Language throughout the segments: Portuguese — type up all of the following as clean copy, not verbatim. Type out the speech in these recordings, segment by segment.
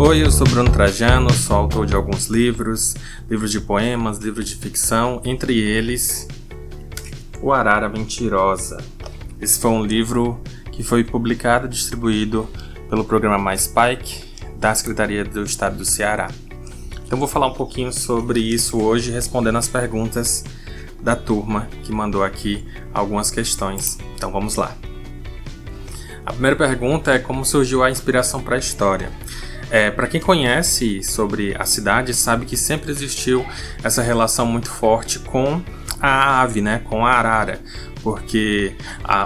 Oi, eu sou Bruno Trajano, sou autor de alguns livros de poemas, livros de ficção, entre eles O Arara Mentirosa. Esse foi um livro que foi publicado e distribuído pelo programa Mais Pike, da Secretaria do Estado do Ceará. Então vou falar um pouquinho sobre isso hoje, respondendo as perguntas da turma que mandou aqui algumas questões. Então vamos lá. A primeira pergunta é como surgiu a inspiração para a história. Para quem conhece sobre a cidade, sabe que sempre existiu essa relação muito forte com a ave, né? Com a arara, porque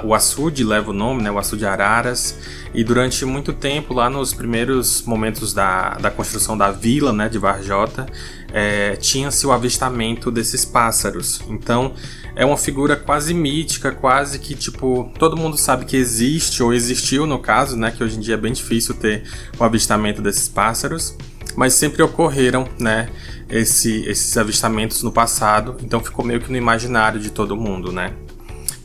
o açude leva o nome, né? O açude Araras, e durante muito tempo, lá nos primeiros momentos da construção da vila, né, de Varjota, tinha-se o avistamento desses pássaros. Então é uma figura quase mítica, quase que tipo, todo mundo sabe que existe, ou existiu no caso, né, que hoje em dia é bem difícil ter o avistamento desses pássaros, mas sempre ocorreram, né, esses avistamentos no passado, então ficou meio que no imaginário de todo mundo, né.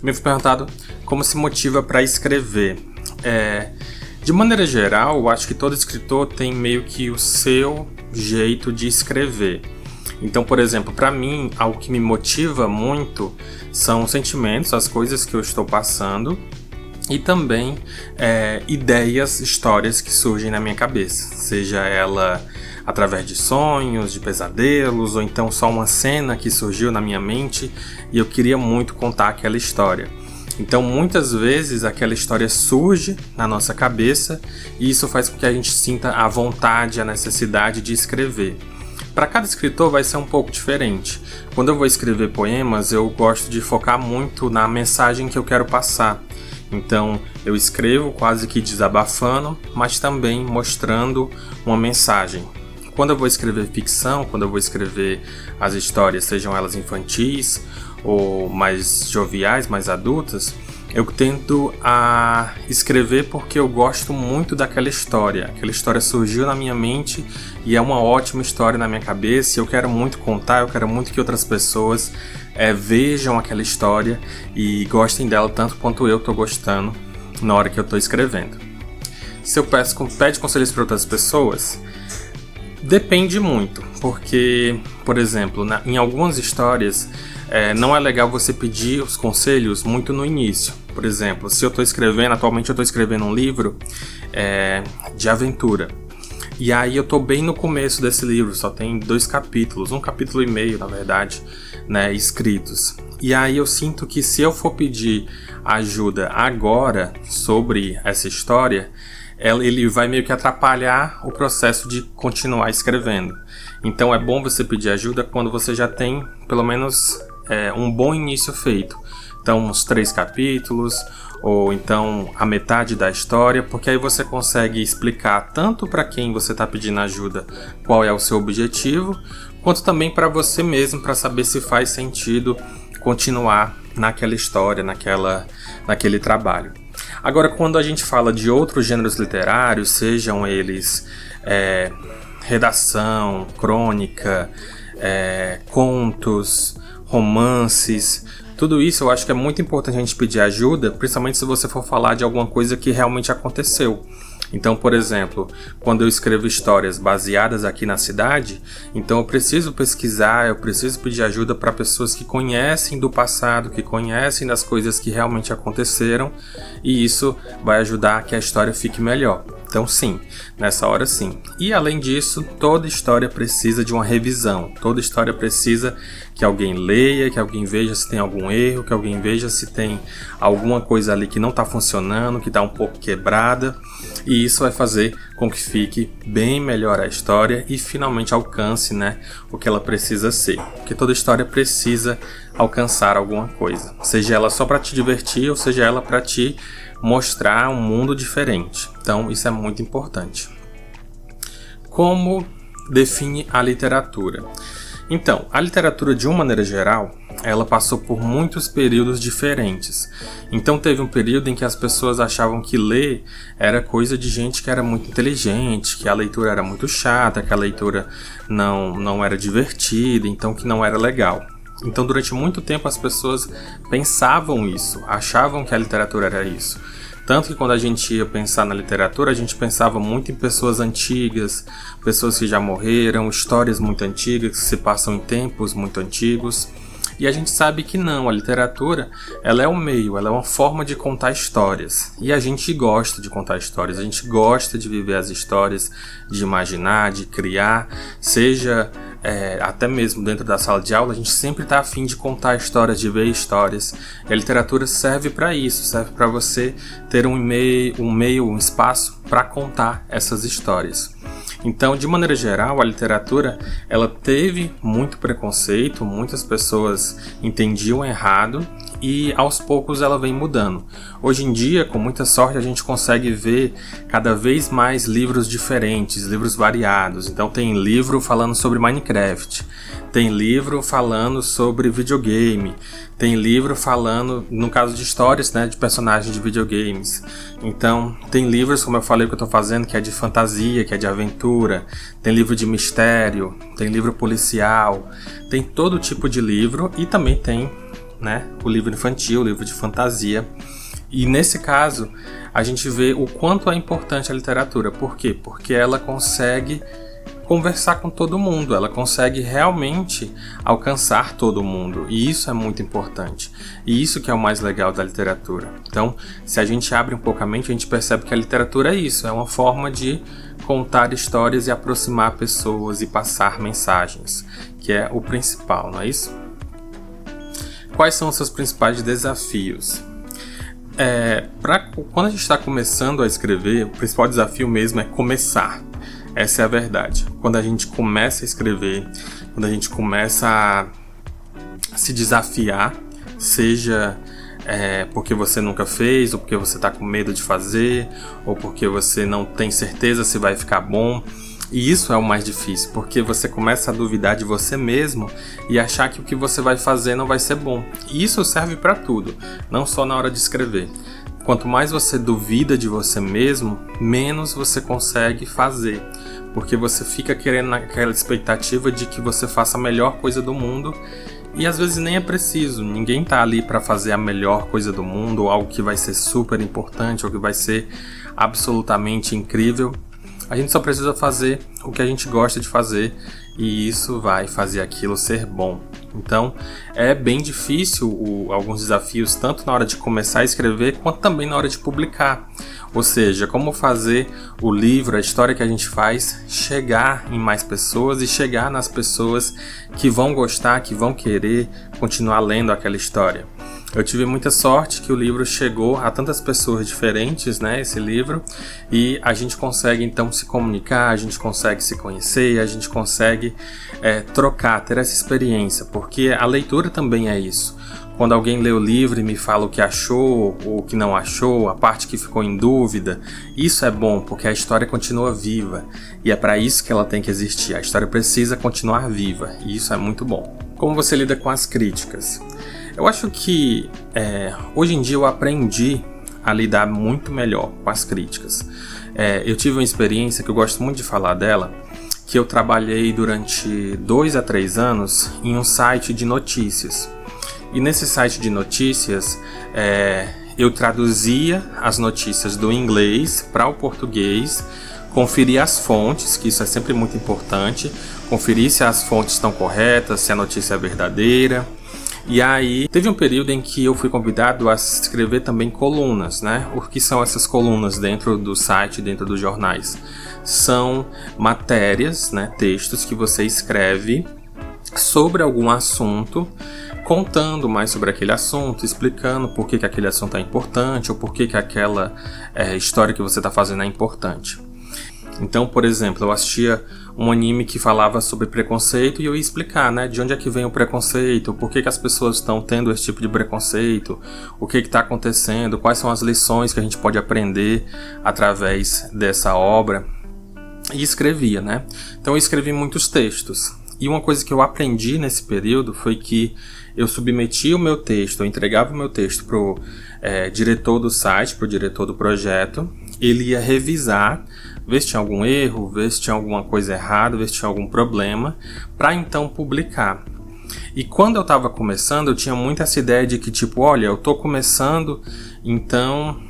Me foi perguntado como se motiva para escrever. De maneira geral, eu acho que todo escritor tem meio que o seu jeito de escrever. Então, por exemplo, para mim, algo que me motiva muito são os sentimentos, as coisas que eu estou passando e também ideias, histórias que surgem na minha cabeça, seja ela através de sonhos, de pesadelos, ou então só uma cena que surgiu na minha mente e eu queria muito contar aquela história. Então, muitas vezes, aquela história surge na nossa cabeça e isso faz com que a gente sinta a vontade, a necessidade de escrever. Para cada escritor vai ser um pouco diferente. Quando eu vou escrever poemas, eu gosto de focar muito na mensagem que eu quero passar. Então, eu escrevo quase que desabafando, mas também mostrando uma mensagem. Quando eu vou escrever ficção, quando eu vou escrever as histórias, sejam elas infantis ou mais joviais, mais adultas, eu tento a escrever porque eu gosto muito daquela história. Aquela história surgiu na minha mente e é uma ótima história na minha cabeça. Eu quero muito contar, eu quero muito que outras pessoas vejam aquela história e gostem dela tanto quanto eu estou gostando na hora que eu estou escrevendo. Se eu pede conselhos para outras pessoas, depende muito, porque, por exemplo, em algumas histórias não é legal você pedir os conselhos muito no início. Por exemplo, se eu estou escrevendo, atualmente eu estou escrevendo um livro de aventura. E aí eu estou bem no começo desse livro, só tem 2 capítulos, 1 capítulo e meio, na verdade, né, escritos. E aí eu sinto que se eu for pedir ajuda agora sobre essa história, ele vai meio que atrapalhar o processo de continuar escrevendo. Então é bom você pedir ajuda quando você já tem pelo menos um bom início feito. Então uns 3 capítulos, ou então a metade da história, porque aí você consegue explicar tanto para quem você está pedindo ajuda qual é o seu objetivo, quanto também para você mesmo, para saber se faz sentido continuar naquela história, naquele trabalho. Agora, quando a gente fala de outros gêneros literários, sejam eles redação, crônica, contos, romances, tudo isso eu acho que é muito importante a gente pedir ajuda, principalmente se você for falar de alguma coisa que realmente aconteceu. Então, por exemplo, quando eu escrevo histórias baseadas aqui na cidade, então eu preciso pesquisar, eu preciso pedir ajuda para pessoas que conhecem do passado, que conhecem das coisas que realmente aconteceram, e isso vai ajudar a que a história fique melhor. Então sim, nessa hora sim. E além disso, toda história precisa de uma revisão. Toda história precisa que alguém leia, que alguém veja se tem algum erro, que alguém veja se tem alguma coisa ali que não está funcionando, que está um pouco quebrada. E isso vai fazer com que fique bem melhor a história e finalmente alcance, né, o que ela precisa ser. Porque toda história precisa alcançar alguma coisa. Seja ela só para te divertir ou seja ela para te mostrar um mundo diferente. Então isso é muito importante. Como define a literatura? Então, a literatura de uma maneira geral, ela passou por muitos períodos diferentes. Então teve um período em que as pessoas achavam que ler era coisa de gente que era muito inteligente, que a leitura era muito chata, que a leitura não era divertida, então que não era legal. Então durante muito tempo as pessoas pensavam isso, achavam que a literatura era isso. Tanto que quando a gente ia pensar na literatura, a gente pensava muito em pessoas antigas, pessoas que já morreram, histórias muito antigas, que se passam em tempos muito antigos. E a gente sabe que não, a literatura, ela é um meio, ela é uma forma de contar histórias. E a gente gosta de contar histórias, a gente gosta de viver as histórias, de imaginar, de criar, seja até mesmo dentro da sala de aula, a gente sempre está a fim de contar histórias, de ver histórias. E a literatura serve para isso, serve para você ter um espaço para contar essas histórias. Então, de maneira geral, a literatura, ela teve muito preconceito, muitas pessoas entendiam errado e aos poucos ela vem mudando. Hoje em dia, com muita sorte, a gente consegue ver cada vez mais livros diferentes, livros variados. Então tem livro falando sobre Minecraft, tem livro falando sobre videogame, tem livro falando, no caso de histórias, né, de personagens de videogames. Então, tem livros, como eu falei que eu estou fazendo, que é de fantasia, que é de aventura, tem livro de mistério, tem livro policial, tem todo tipo de livro e também tem, né, o livro infantil, o livro de fantasia. E nesse caso, a gente vê o quanto é importante a literatura. Por quê? Porque ela consegue conversar com todo mundo, ela consegue realmente alcançar todo mundo, e isso é muito importante, e isso que é o mais legal da literatura. Então, se a gente abre um pouco a mente, a gente percebe que a literatura é isso, é uma forma de contar histórias e aproximar pessoas e passar mensagens, que é o principal, não é isso? Quais são os seus principais desafios? Quando a gente está começando a escrever, o principal desafio mesmo é começar. Essa é a verdade. Quando a gente começa a escrever, quando a gente começa a se desafiar, seja porque você nunca fez, ou porque você está com medo de fazer, ou porque você não tem certeza se vai ficar bom. E isso é o mais difícil, porque você começa a duvidar de você mesmo e achar que o que você vai fazer não vai ser bom. E isso serve para tudo, não só na hora de escrever. Quanto mais você duvida de você mesmo, menos você consegue fazer, porque você fica querendo naquela expectativa de que você faça a melhor coisa do mundo, e às vezes nem é preciso, ninguém tá ali para fazer a melhor coisa do mundo, ou algo que vai ser super importante, ou que vai ser absolutamente incrível. A gente só precisa fazer o que a gente gosta de fazer, e isso vai fazer aquilo ser bom. Então, é bem difícil alguns desafios, tanto na hora de começar a escrever, quanto também na hora de publicar. Ou seja, como fazer o livro, a história que a gente faz, chegar em mais pessoas e chegar nas pessoas que vão gostar, que vão querer continuar lendo aquela história. Eu tive muita sorte que o livro chegou a tantas pessoas diferentes, né, esse livro, e a gente consegue então se comunicar, a gente consegue se conhecer, a gente consegue trocar, ter essa experiência, porque a leitura também é isso. Quando alguém lê o livro e me fala o que achou ou o que não achou, a parte que ficou em dúvida, isso é bom, porque a história continua viva, e é para isso que ela tem que existir, a história precisa continuar viva, e isso é muito bom. Como você lida com as críticas? Eu acho que hoje em dia eu aprendi a lidar muito melhor com as críticas. Eu tive uma experiência que eu gosto muito de falar dela, que eu trabalhei durante 2 a 3 anos em um site de notícias. E nesse site de notícias, eu traduzia as notícias do inglês para o português, conferia as fontes, que isso é sempre muito importante, conferir se as fontes estão corretas, se a notícia é verdadeira. E aí, teve um período em que eu fui convidado a escrever também colunas, né? O que são essas colunas dentro do site, dentro dos jornais? São matérias, né? Textos que você escreve sobre algum assunto, contando mais sobre aquele assunto, explicando por que aquele assunto é importante ou por que aquela história que você está fazendo é importante. Então, por exemplo, eu assistia um anime que falava sobre preconceito e eu ia explicar, né, de onde é que vem o preconceito, por que as pessoas estão tendo esse tipo de preconceito, o que está acontecendo, quais são as lições que a gente pode aprender através dessa obra. E escrevia, né? Então eu escrevi muitos textos. E uma coisa que eu aprendi nesse período foi que eu submetia o meu texto, eu entregava o meu texto para o diretor do site, para o diretor do projeto, ele ia revisar, ver se tinha algum erro, ver se tinha alguma coisa errada, ver se tinha algum problema, para então publicar. E quando eu estava começando, eu tinha muito essa ideia de que, tipo, olha, eu estou começando, então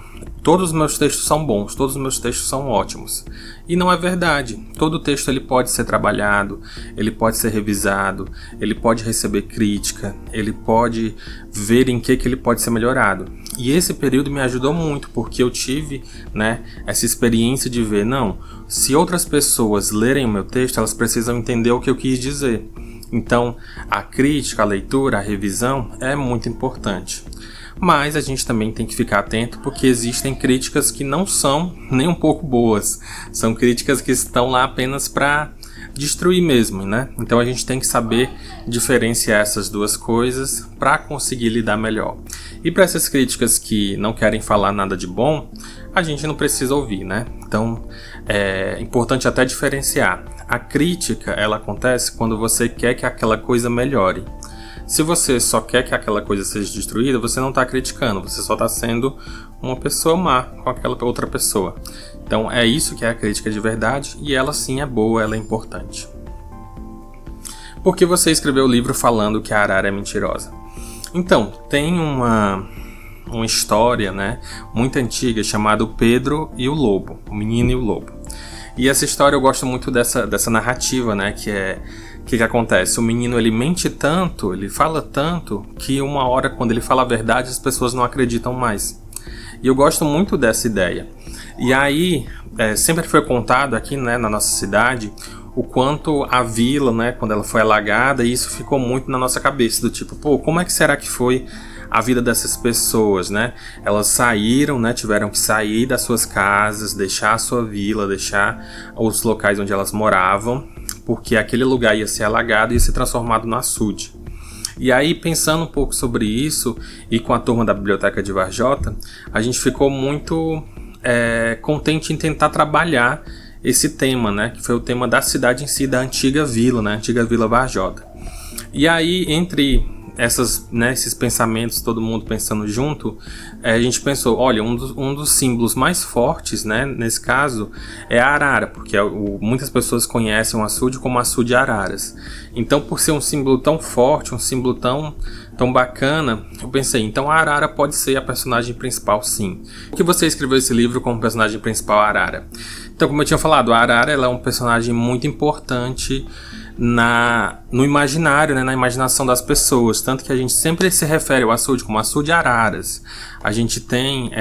todos os meus textos são bons, todos os meus textos são ótimos. E não é verdade. Todo texto ele pode ser trabalhado, ele pode ser revisado, ele pode receber crítica, ele pode ver em que ele pode ser melhorado. E esse período me ajudou muito, porque eu tive, né, essa experiência de ver, não, se outras pessoas lerem o meu texto, elas precisam entender o que eu quis dizer. Então, a crítica, a leitura, a revisão é muito importante. Mas a gente também tem que ficar atento, porque existem críticas que não são nem um pouco boas. São críticas que estão lá apenas para destruir mesmo, né? Então a gente tem que saber diferenciar essas duas coisas para conseguir lidar melhor. E para essas críticas que não querem falar nada de bom, a gente não precisa ouvir, né? Então é importante até diferenciar. A crítica, ela acontece quando você quer que aquela coisa melhore. Se você só quer que aquela coisa seja destruída, você não está criticando, você só está sendo uma pessoa má com aquela outra pessoa. Então é isso que é a crítica de verdade, e ela sim é boa, ela é importante. Por que você escreveu o livro falando que a arara é mentirosa? Então, tem uma história, né, muito antiga chamada O Pedro e o Lobo, o Menino e o Lobo. E essa história eu gosto muito dessa narrativa, né, que é... O que acontece? O menino ele mente tanto, ele fala tanto, que uma hora quando ele fala a verdade as pessoas não acreditam mais. E eu gosto muito dessa ideia. E aí, sempre foi contado aqui, né, na nossa cidade, o quanto a vila, né, quando ela foi alagada, e isso ficou muito na nossa cabeça, do tipo, pô, como é que será que foi a vida dessas pessoas, né? Elas saíram, né, tiveram que sair das suas casas, deixar a sua vila, deixar os locais onde elas moravam, porque aquele lugar ia ser alagado e ia ser transformado no açude. E aí, pensando um pouco sobre isso, e com a turma da Biblioteca de Varjota, a gente ficou muito contente em tentar trabalhar esse tema, né? Que foi o tema da cidade em si, da antiga vila, né? Antiga Vila Varjota. E aí, entre esses pensamentos, todo mundo pensando junto, a gente pensou, olha, um dos símbolos mais fortes, né, nesse caso, é a arara, porque muitas pessoas conhecem o açude como açude Araras. Então, por ser um símbolo tão forte, um símbolo tão bacana, eu pensei, então a arara pode ser a personagem principal, sim. Por que você escreveu esse livro como personagem principal, a arara? Então, como eu tinha falado, a arara ela é um personagem muito importante no imaginário, né, na imaginação das pessoas, tanto que a gente sempre se refere ao açude como açude Araras. A gente tem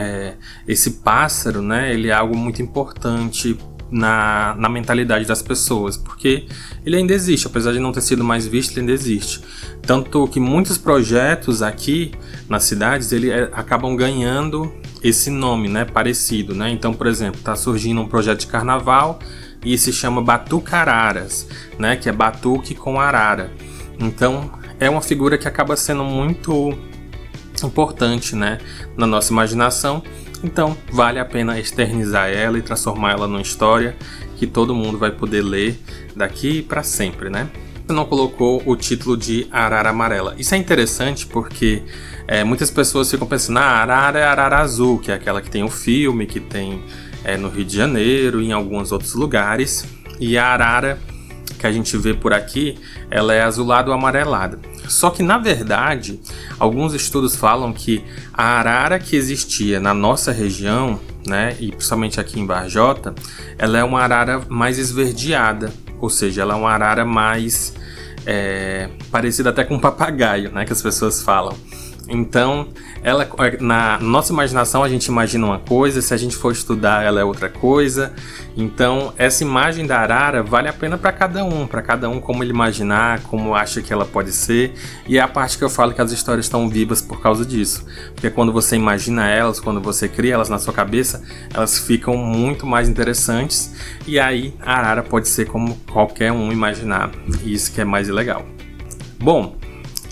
esse pássaro, né, ele é algo muito importante na mentalidade das pessoas, porque ele ainda existe, apesar de não ter sido mais visto, ele ainda existe. Tanto que muitos projetos aqui nas cidades, acabam ganhando esse nome, né, parecido, né? Então, por exemplo, está surgindo um projeto de carnaval e se chama Batucararas, né, que é batuque com arara. Então, é uma figura que acaba sendo muito importante, né, na nossa imaginação. Então, vale a pena eternizar ela e transformar ela numa história que todo mundo vai poder ler daqui para sempre, né? Você não colocou o título de Arara Amarela. Isso é interessante porque muitas pessoas ficam pensando, a arara é a arara azul, que é aquela que tem o filme, que tem no Rio de Janeiro e em alguns outros lugares. E a arara que a gente vê por aqui, ela é azulada ou amarelada. Só que, na verdade, alguns estudos falam que a arara que existia na nossa região, né, e principalmente aqui em Varjota, ela é uma arara mais esverdeada, ou seja, ela é uma arara mais parecida até com um papagaio, né, que as pessoas falam. Então, na nossa imaginação a gente imagina uma coisa, se a gente for estudar ela é outra coisa. Então, essa imagem da arara vale a pena para cada um como ele imaginar, como acha que ela pode ser. E é a parte que eu falo que as histórias estão vivas por causa disso. Porque quando você imagina elas, quando você cria elas na sua cabeça, elas ficam muito mais interessantes. E aí, a arara pode ser como qualquer um imaginar. E isso que é mais legal. Bom,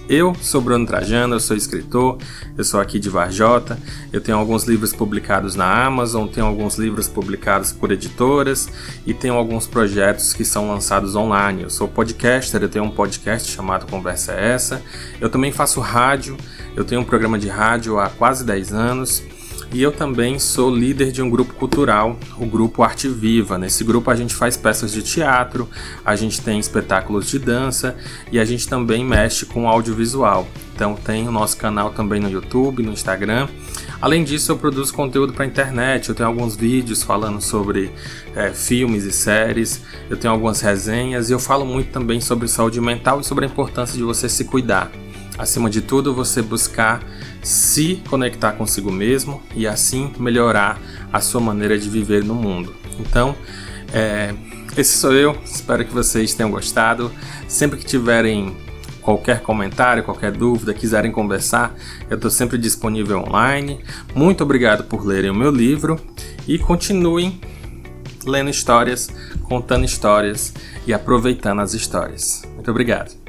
eu sou Bruno Trajano, eu sou escritor, eu sou aqui de Varjota, eu tenho alguns livros publicados na Amazon, tenho alguns livros publicados por editoras e tenho alguns projetos que são lançados online. Eu sou podcaster, eu tenho um podcast chamado Conversa é Essa, eu também faço rádio, eu tenho um programa de rádio há quase 10 anos. E eu também sou líder de um grupo cultural, o Grupo Arte Viva. Nesse grupo a gente faz peças de teatro, a gente tem espetáculos de dança e a gente também mexe com audiovisual. Então tem o nosso canal também no YouTube, no Instagram, Além disso, eu produzo conteúdo para a internet, eu tenho alguns vídeos falando sobre filmes e séries, eu tenho algumas resenhas e eu falo muito também sobre saúde mental e sobre a importância de você se cuidar. Acima de tudo, você buscar se conectar consigo mesmo e assim melhorar a sua maneira de viver no mundo. Então, esse sou eu, espero que vocês tenham gostado. Sempre que tiverem qualquer comentário, qualquer dúvida, quiserem conversar, eu estou sempre disponível online. Muito obrigado por lerem o meu livro e continuem lendo histórias, contando histórias e aproveitando as histórias. Muito obrigado.